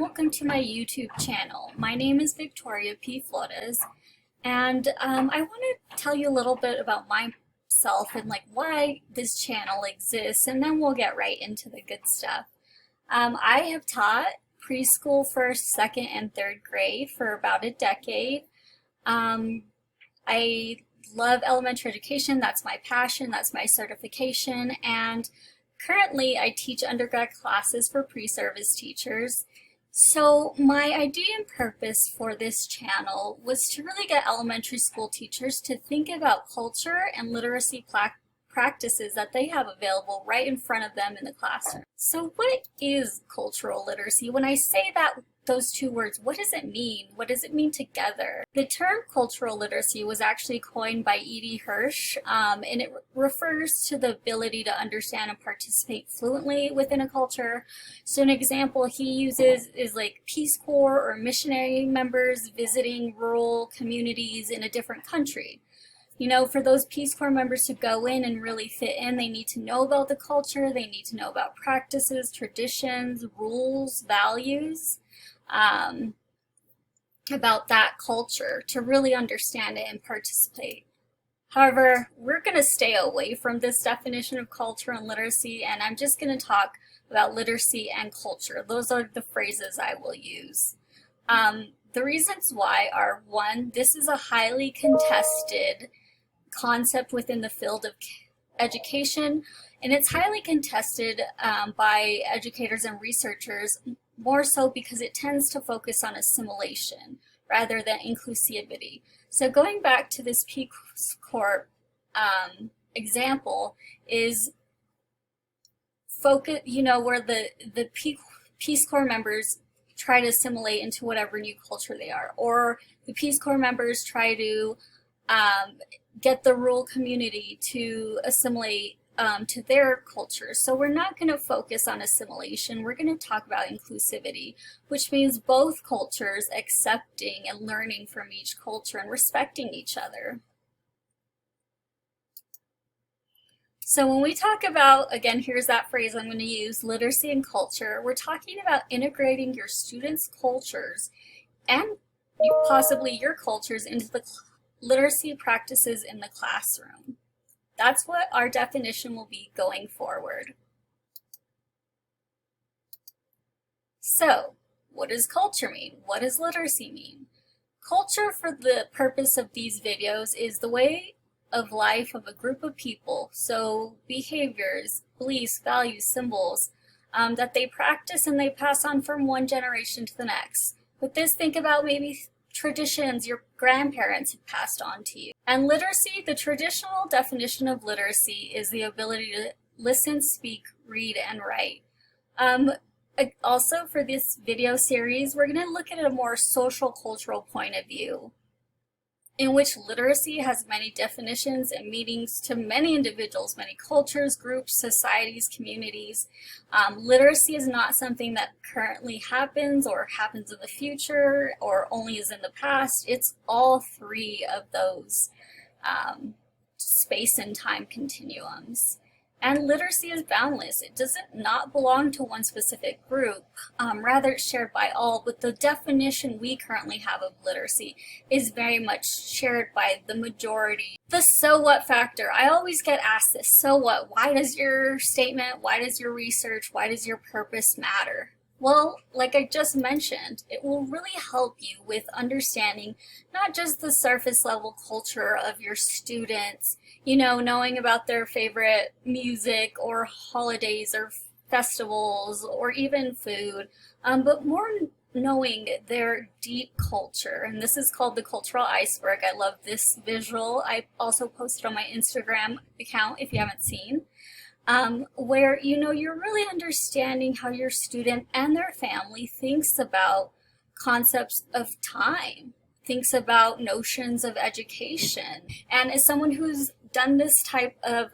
welcome to my YouTube channel. My name is Victoria P. Flores, and I want to tell you a little bit about myself and why this channel exists, and then we'll get right into the good stuff. I have taught preschool, first, second, and third grade for about a decade. I love elementary education. That's my passion. That's my certification. And currently, I teach undergrad classes for pre-service teachers. So my idea and purpose for this channel was to really get elementary school teachers to think about culture and literacy practices that they have available right in front of them in the classroom. So what is cultural literacy? When I say those two words, what does it mean? What does it mean together? The term cultural literacy was actually coined by E.D. Hirsch, and it refers to the ability to understand and participate fluently within a culture. So an example he uses is like Peace Corps or missionary members visiting rural communities in a different country. You know, for those Peace Corps members to go in and really fit in, they need to know about the culture, they need to know about practices, traditions, rules, values, about that culture to really understand it and participate. However, we're going to stay away from this definition of culture and literacy, and I'm just going to talk about literacy and culture. Those are the phrases I will use. The reasons why are, one, this is a highly contested concept within the field of education, and it's highly contested by educators and researchers, more so because it tends to focus on assimilation rather than inclusivity. So going back to this Peace Corps example is focus, where the Peace Corps members try to assimilate into whatever new culture they are, or the Peace Corps members try to get the rural community to assimilate to their culture. So we're not going to focus on assimilation. We're going to talk about inclusivity, which means both cultures accepting and learning from each culture and respecting each other. So when we talk about, again, here's that phrase I'm going to use, literacy and culture, we're talking about integrating your students' cultures and possibly your cultures into the literacy practices in the classroom. That's what our definition will be going forward. So, what does culture mean? What does literacy mean? Culture, for the purpose of these videos, is the way of life of a group of people. So, behaviors, beliefs, values, symbols that they practice and they pass on from one generation to the next. With this, think about maybe traditions your grandparents have passed on to you. And literacy, the traditional definition of literacy is the ability to listen, speak, read, and write. Also, for this video series, we're going to look at a more social cultural point of view, in which literacy has many definitions and meanings to many individuals, many cultures, groups, societies, communities. Literacy is not something that currently happens or happens in the future or only is in the past. It's all three of those space and time continuums. And literacy is boundless. It doesn't not belong to one specific group. Rather, it's shared by all, but the definition we currently have of literacy is very much shared by the majority. The so what factor. I always get asked this, so what? Why does your statement, why does your research, why does your purpose matter? Well, like I just mentioned, it will really help you with understanding not just the surface level culture of your students, knowing about their favorite music or holidays or festivals or even food, but more knowing their deep culture. And this is called the cultural iceberg. I love this visual. I also posted on my Instagram account if you haven't seen. Where you're really understanding how your student and their family thinks about concepts of time, thinks about notions of education. And as someone who's done this type of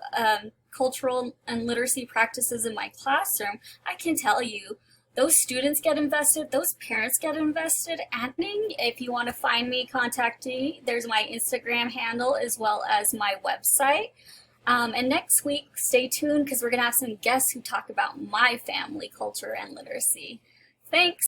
cultural and literacy practices in my classroom, I can tell you those students get invested, those parents get invested. And if you want to find me, contact me. There's my Instagram handle as well as my website. And next week, stay tuned because we're going to have some guests who talk about my family culture and literacy. Thanks.